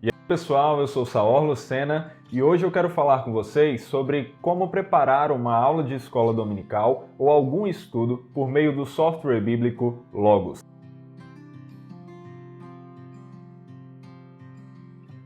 E aí, pessoal, eu sou Saor Lucena e hoje eu quero falar com vocês sobre como preparar uma aula de escola dominical ou algum estudo por meio do software bíblico Logos.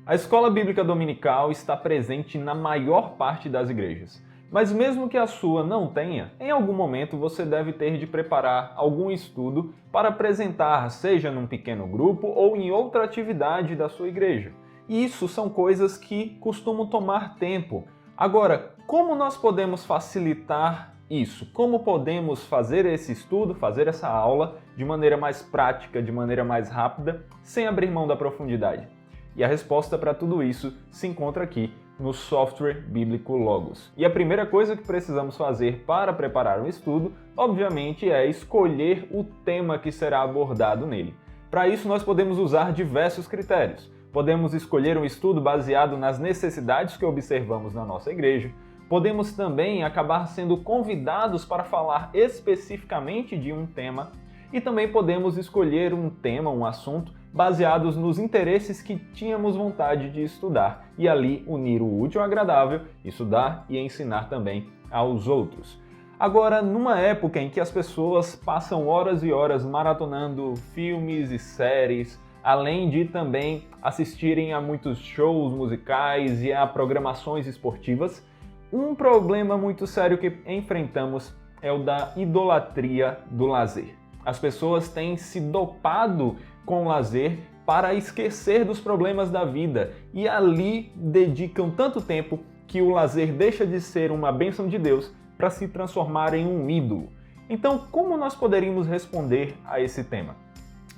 A escola bíblica dominical está presente na maior parte das igrejas. Mas mesmo que a sua não tenha, em algum momento você deve ter de preparar algum estudo para apresentar, seja num pequeno grupo ou em outra atividade da sua igreja. E isso são coisas que costumam tomar tempo. Agora, como nós podemos facilitar isso? Como podemos fazer esse estudo, fazer essa aula de maneira mais prática, de maneira mais rápida, sem abrir mão da profundidade? E a resposta para tudo isso se encontra aqui no software bíblico Logos. E a primeira coisa que precisamos fazer para preparar um estudo, obviamente, é escolher o tema que será abordado nele. Para isso, nós podemos usar diversos critérios. Podemos escolher um estudo baseado nas necessidades que observamos na nossa igreja. Podemos também acabar sendo convidados para falar especificamente de um tema. E também podemos escolher um tema, um assunto, baseados nos interesses que tínhamos vontade de estudar e ali unir o útil ao agradável, estudar e ensinar também aos outros. Agora, numa época em que as pessoas passam horas e horas maratonando filmes e séries, além de também assistirem a muitos shows musicais e a programações esportivas, um problema muito sério que enfrentamos é o da idolatria do lazer. As pessoas têm se dopado com o lazer para esquecer dos problemas da vida e ali dedicam tanto tempo que o lazer deixa de ser uma bênção de Deus para se transformar em um ídolo. Então, como nós poderíamos responder a esse tema?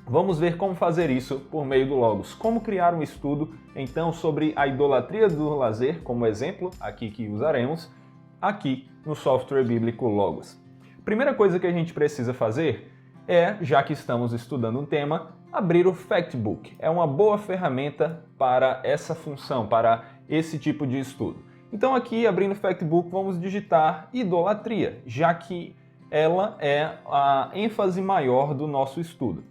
Vamos ver como fazer isso por meio do Logos. Como criar um estudo, então, sobre a idolatria do lazer, como exemplo aqui que usaremos, aqui no software bíblico Logos. Primeira coisa que a gente precisa fazer é, já que estamos estudando um tema, abrir o Factbook. É uma boa ferramenta para essa função, para esse tipo de estudo. Então aqui, abrindo o Factbook, vamos digitar idolatria, já que ela é a ênfase maior do nosso estudo.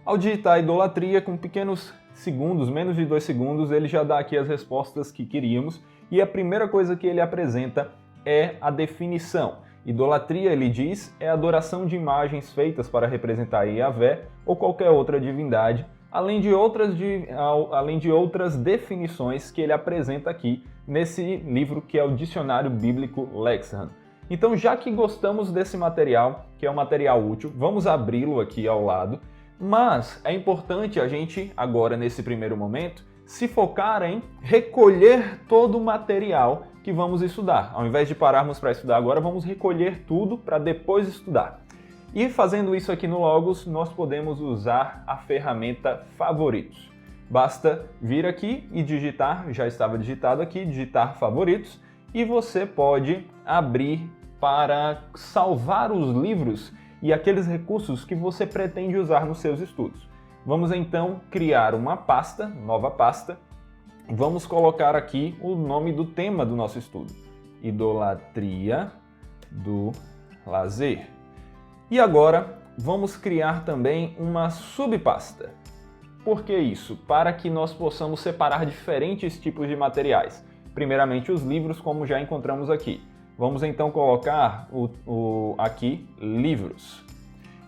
Ao digitar idolatria, com pequenos segundos, menos de 2 segundos, ele já dá aqui as respostas que queríamos e a primeira coisa que ele apresenta é a definição. Idolatria, ele diz, é adoração de imagens feitas para representar Yahvé ou qualquer outra divindade, além de outras definições que ele apresenta aqui nesse livro que é o Dicionário Bíblico Lexham. Então, já que gostamos desse material, que é um material útil, vamos abri-lo aqui ao lado, mas é importante a gente, agora nesse primeiro momento, se focar em recolher todo o material que vamos estudar. Ao invés de pararmos para estudar agora, vamos recolher tudo para depois estudar. E fazendo isso aqui no Logos, nós podemos usar a ferramenta Favoritos. Basta vir aqui e digitar, já estava digitado aqui, digitar Favoritos, e você pode abrir para salvar os livros e aqueles recursos que você pretende usar nos seus estudos. Vamos então criar uma pasta, nova pasta. Vamos colocar aqui o nome do tema do nosso estudo. Idolatria do lazer. E agora vamos criar também uma subpasta. Por que isso? Para que nós possamos separar diferentes tipos de materiais. Primeiramente os livros, como já encontramos aqui. Vamos então colocar aqui livros.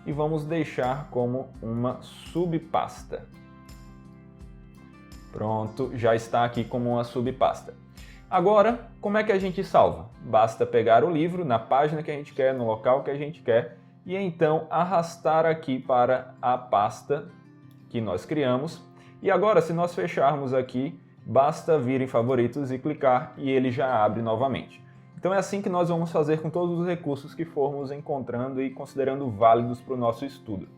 E vamos deixar como uma subpasta. Pronto, já está aqui como uma subpasta. Agora, como é que a gente salva? Basta pegar o livro na página que a gente quer, no local que a gente quer, e então arrastar aqui para a pasta que nós criamos. E agora, se nós fecharmos aqui, basta vir em favoritos e clicar e ele já abre novamente. Então é assim que nós vamos fazer com todos os recursos que formos encontrando e considerando válidos para o nosso estudo.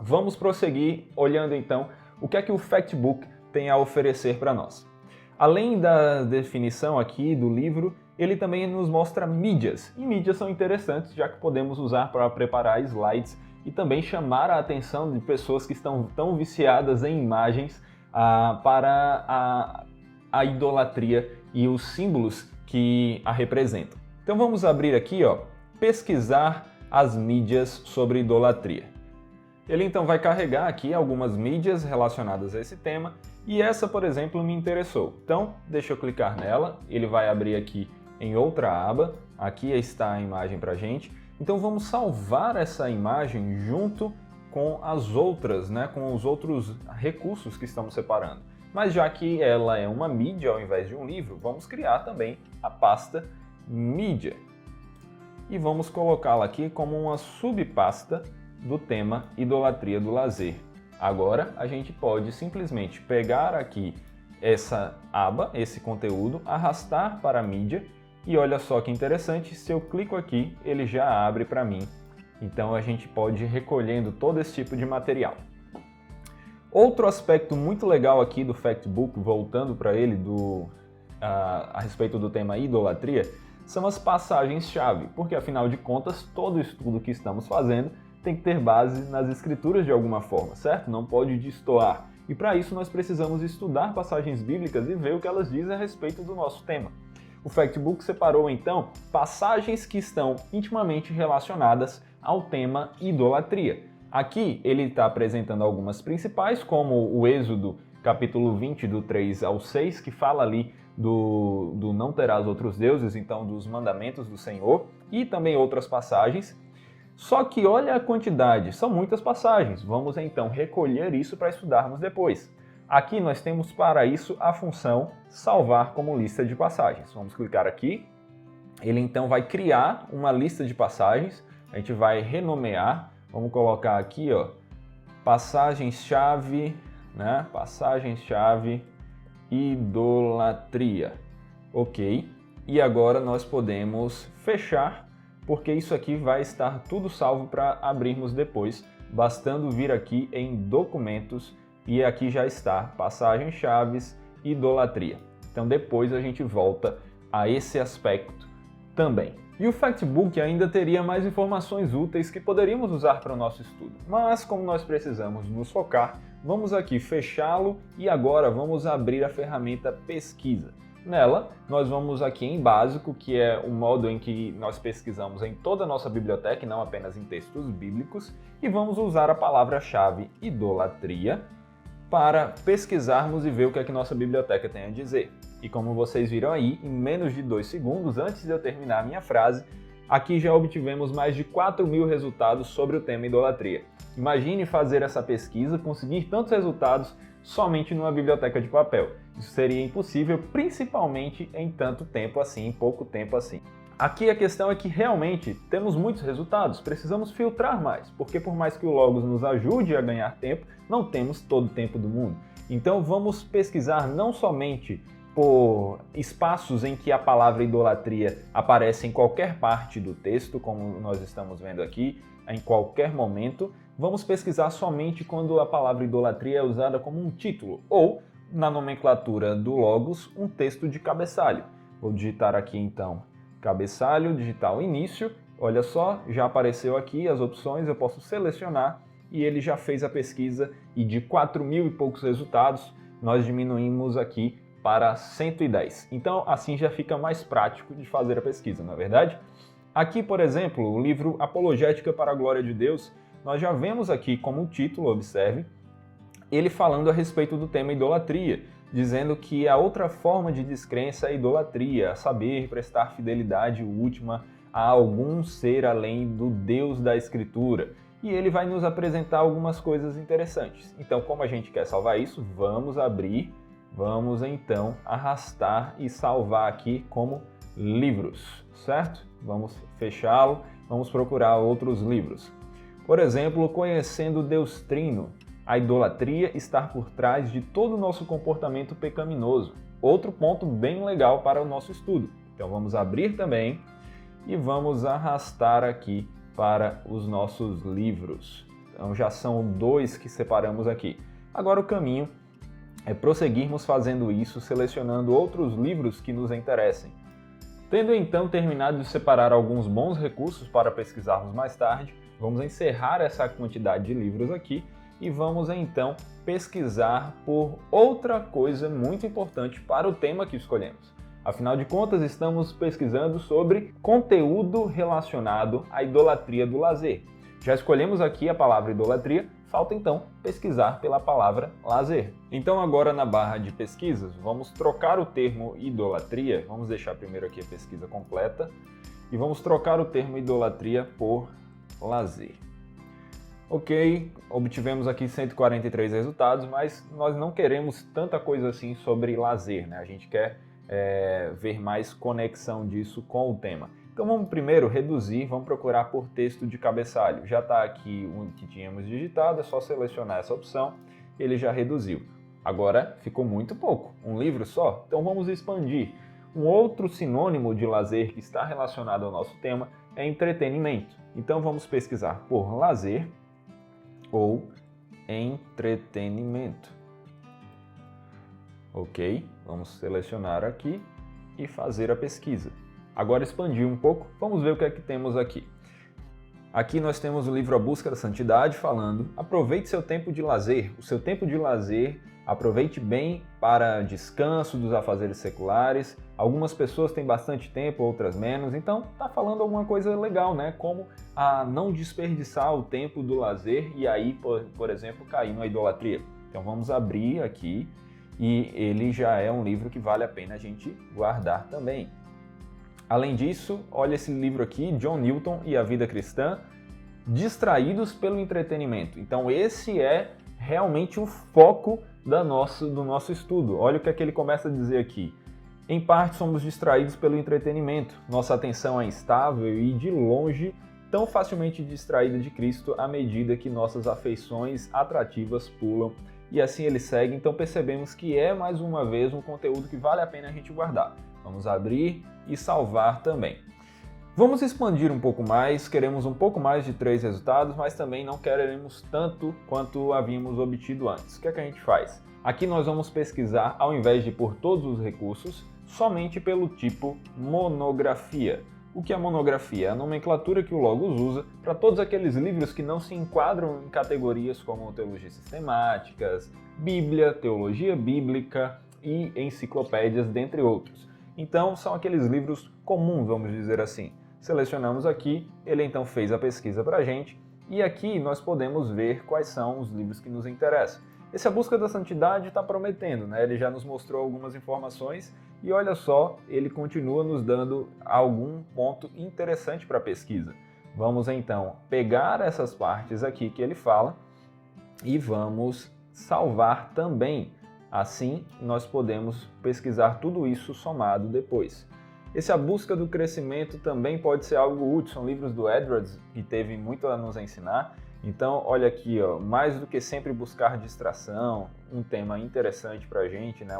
Vamos prosseguir olhando então o que é que o Factbook tem a oferecer para nós. Além da definição aqui do livro, ele também nos mostra mídias. E mídias são interessantes, já que podemos usar para preparar slides e também chamar a atenção de pessoas que estão tão viciadas em imagens para a idolatria e os símbolos que a representam. Então vamos abrir aqui, pesquisar as mídias sobre idolatria. Ele então vai carregar aqui algumas mídias relacionadas a esse tema e essa, por exemplo, me interessou. Então, deixa eu clicar nela, ele vai abrir aqui em outra aba, aqui está a imagem para a gente. Então vamos salvar essa imagem junto com as outras, com os outros recursos que estamos separando. Mas já que ela é uma mídia ao invés de um livro, vamos criar também a pasta mídia. E vamos colocá-la aqui como uma subpasta do tema idolatria do lazer. Agora a gente pode simplesmente pegar aqui essa aba, esse conteúdo, arrastar para a mídia e olha só que interessante, se eu clico aqui, ele já abre para mim. Então a gente pode ir recolhendo todo esse tipo de material. Outro aspecto muito legal aqui do Factbook, voltando para ele a respeito do tema idolatria, são as passagens-chave, porque afinal de contas todo estudo que estamos fazendo tem que ter base nas escrituras de alguma forma, certo? Não pode destoar. E para isso nós precisamos estudar passagens bíblicas e ver o que elas dizem a respeito do nosso tema. O Factbook separou então passagens que estão intimamente relacionadas ao tema idolatria. Aqui ele está apresentando algumas principais, como o Êxodo capítulo 20, do 3 ao 6, que fala ali do não terás outros deuses, então dos mandamentos do Senhor, e também outras passagens. Só que olha a quantidade, são muitas passagens. Vamos então recolher isso para estudarmos depois. Aqui nós temos para isso a função salvar como lista de passagens. Vamos clicar aqui. Ele então vai criar uma lista de passagens. A gente vai renomear. Vamos colocar aqui, passagens-chave, Passagens-chave idolatria. Ok. E agora nós podemos fechar, porque isso aqui vai estar tudo salvo para abrirmos depois, bastando vir aqui em documentos e aqui já está passagens-chaves idolatria. Então depois a gente volta a esse aspecto também. E o Factbook ainda teria mais informações úteis que poderíamos usar para o nosso estudo, mas como nós precisamos nos focar, vamos aqui fechá-lo e agora vamos abrir a ferramenta pesquisa. Nela, nós vamos aqui em básico, que é o modo em que nós pesquisamos em toda a nossa biblioteca e não apenas em textos bíblicos, e vamos usar a palavra-chave idolatria para pesquisarmos e ver o que é que nossa biblioteca tem a dizer. E como vocês viram aí, em menos de 2 segundos, antes de eu terminar a minha frase, aqui já obtivemos mais de 4.000 resultados sobre o tema idolatria. Imagine fazer essa pesquisa, conseguir tantos resultados somente numa biblioteca de papel. Isso seria impossível, principalmente em tanto tempo assim, em pouco tempo assim. Aqui a questão é que realmente temos muitos resultados, precisamos filtrar mais, porque por mais que o Logos nos ajude a ganhar tempo, não temos todo o tempo do mundo. Então vamos pesquisar não somente por espaços em que a palavra idolatria aparece em qualquer parte do texto, como nós estamos vendo aqui, em qualquer momento. Vamos pesquisar somente quando a palavra idolatria é usada como um título, ou, na nomenclatura do Logos, um texto de cabeçalho. Vou digitar aqui então cabeçalho, digitar o início. Olha só, já apareceu aqui as opções, eu posso selecionar e ele já fez a pesquisa e de 4.000 e poucos resultados, nós diminuímos aqui para 110. Então, assim já fica mais prático de fazer a pesquisa, não é verdade? Aqui, por exemplo, o livro Apologética para a Glória de Deus, nós já vemos aqui como título, observe, ele falando a respeito do tema idolatria, dizendo que a outra forma de descrença é a idolatria, a saber, prestar fidelidade última a algum ser além do Deus da Escritura. E ele vai nos apresentar algumas coisas interessantes. Então, como a gente quer salvar isso, vamos abrir, vamos então arrastar e salvar aqui como livros, certo? Vamos fechá-lo, vamos procurar outros livros. Por exemplo, Conhecendo Deus Trino, a idolatria estar por trás de todo o nosso comportamento pecaminoso. Outro ponto bem legal para o nosso estudo. Então vamos abrir também e vamos arrastar aqui para os nossos livros. Então já são 2 que separamos aqui. Agora o caminho é prosseguirmos fazendo isso, selecionando outros livros que nos interessem. Tendo então terminado de separar alguns bons recursos para pesquisarmos mais tarde, vamos encerrar essa quantidade de livros aqui e vamos então pesquisar por outra coisa muito importante para o tema que escolhemos. Afinal de contas, estamos pesquisando sobre conteúdo relacionado à idolatria do lazer. Já escolhemos aqui a palavra idolatria, Falta então pesquisar pela palavra lazer. Então agora na barra de pesquisas, vamos trocar o termo idolatria, vamos deixar primeiro aqui a pesquisa completa, e vamos trocar o termo idolatria por lazer. Ok, obtivemos aqui 143 resultados, mas nós não queremos tanta coisa assim sobre lazer, né? A gente quer ver mais conexão disso com o tema. Então vamos primeiro reduzir, vamos procurar por texto de cabeçalho. Já está aqui o que tínhamos digitado, é só selecionar essa opção, ele já reduziu. Agora ficou muito pouco, um livro só, então vamos expandir. Um outro sinônimo de lazer que está relacionado ao nosso tema é entretenimento. Então vamos pesquisar por lazer ou entretenimento. Ok, vamos selecionar aqui e fazer a pesquisa. Agora expandir um pouco, vamos ver o que é que temos aqui. Aqui nós temos o livro A Busca da Santidade falando: aproveite seu tempo de lazer. O seu tempo de lazer, aproveite bem para descanso dos afazeres seculares. Algumas pessoas têm bastante tempo, outras menos. Então está falando alguma coisa legal, né? Como a não desperdiçar o tempo do lazer e aí, por exemplo, cair na idolatria. Então vamos abrir aqui e ele já é um livro que vale a pena a gente guardar também. Além disso, olha esse livro aqui, John Newton e a Vida Cristã, Distraídos pelo Entretenimento. Então esse é realmente o foco do nosso estudo. Olha o que é que ele começa a dizer aqui. Em parte somos distraídos pelo entretenimento. Nossa atenção é instável e de longe tão facilmente distraída de Cristo à medida que nossas afeições atrativas pulam. E assim ele segue, então percebemos que é mais uma vez um conteúdo que vale a pena a gente guardar. Vamos abrir e salvar também. Vamos expandir um pouco mais, queremos um pouco mais de 3 resultados, mas também não queremos tanto quanto havíamos obtido antes. O que é que a gente faz? Aqui nós vamos pesquisar, ao invés de por todos os recursos, somente pelo tipo monografia. O que é monografia? É a nomenclatura que o Logos usa para todos aqueles livros que não se enquadram em categorias como teologias sistemáticas, Bíblia, teologia bíblica e enciclopédias, dentre outros. Então, são aqueles livros comuns, vamos dizer assim. Selecionamos aqui, ele então fez a pesquisa para a gente, e aqui nós podemos ver quais são os livros que nos interessam. Esse A Busca da Santidade está prometendo, né? Ele já nos mostrou algumas informações e olha só, ele continua nos dando algum ponto interessante para a pesquisa. Vamos então pegar essas partes aqui que ele fala e vamos salvar também. Assim, nós podemos pesquisar tudo isso somado depois. Esse A Busca do Crescimento também pode ser algo útil, são livros do Edwards que teve muito a nos ensinar. Então, olha aqui, ó, mais do que sempre buscar distração, um tema interessante para a gente, né?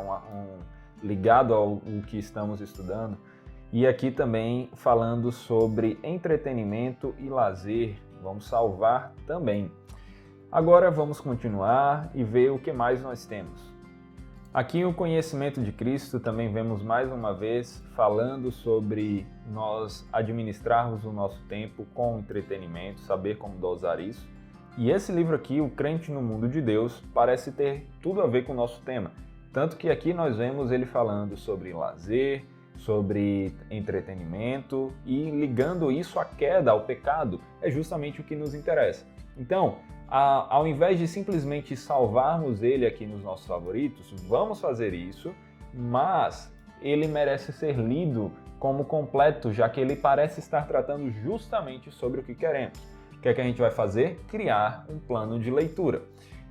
Ligado ao que estamos estudando. E aqui também falando sobre entretenimento e lazer, vamos salvar também. Agora vamos continuar e ver o que mais nós temos. Aqui o conhecimento de Cristo também vemos mais uma vez falando sobre nós administrarmos o nosso tempo com entretenimento, saber como dosar isso. E esse livro aqui, O Crente no Mundo de Deus, parece ter tudo a ver com o nosso tema. Tanto que aqui nós vemos ele falando sobre lazer, sobre entretenimento e ligando isso à queda, ao pecado, é justamente o que nos interessa. Então, ao invés de simplesmente salvarmos ele aqui nos nossos favoritos, vamos fazer isso, mas ele merece ser lido como completo, já que ele parece estar tratando justamente sobre o que queremos. O que é que a gente vai fazer? Criar um plano de leitura.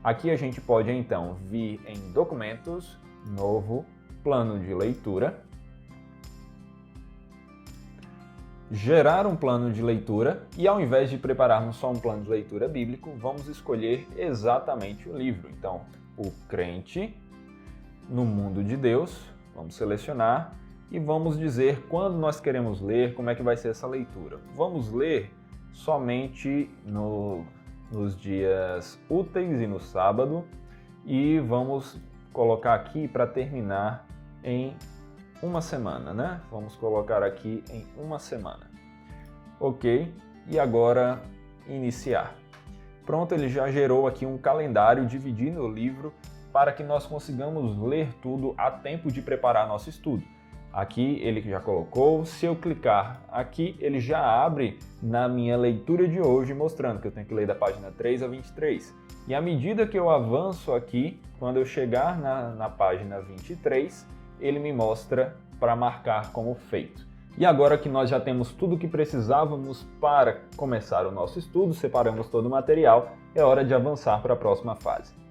Aqui a gente pode então vir em Documentos, Novo, Plano de Leitura, gerar um plano de leitura e ao invés de prepararmos só um plano de leitura bíblico, vamos escolher exatamente o livro. Então, O Crente no Mundo de Deus, vamos selecionar e vamos dizer quando nós queremos ler, como é que vai ser essa leitura. Vamos ler somente nos dias úteis e no sábado e vamos colocar aqui para terminar em uma semana, né? Vamos colocar aqui em uma semana. Ok, e agora iniciar. Pronto, ele já gerou aqui um calendário dividindo o livro para que nós consigamos ler tudo a tempo de preparar nosso estudo. Aqui ele já colocou, se eu clicar aqui, ele já abre na minha leitura de hoje, mostrando que eu tenho que ler da página 3 a 23. E à medida que eu avanço aqui, quando eu chegar na página 23, ele me mostra para marcar como feito. E agora que nós já temos tudo o que precisávamos para começar o nosso estudo, separamos todo o material, é hora de avançar para a próxima fase.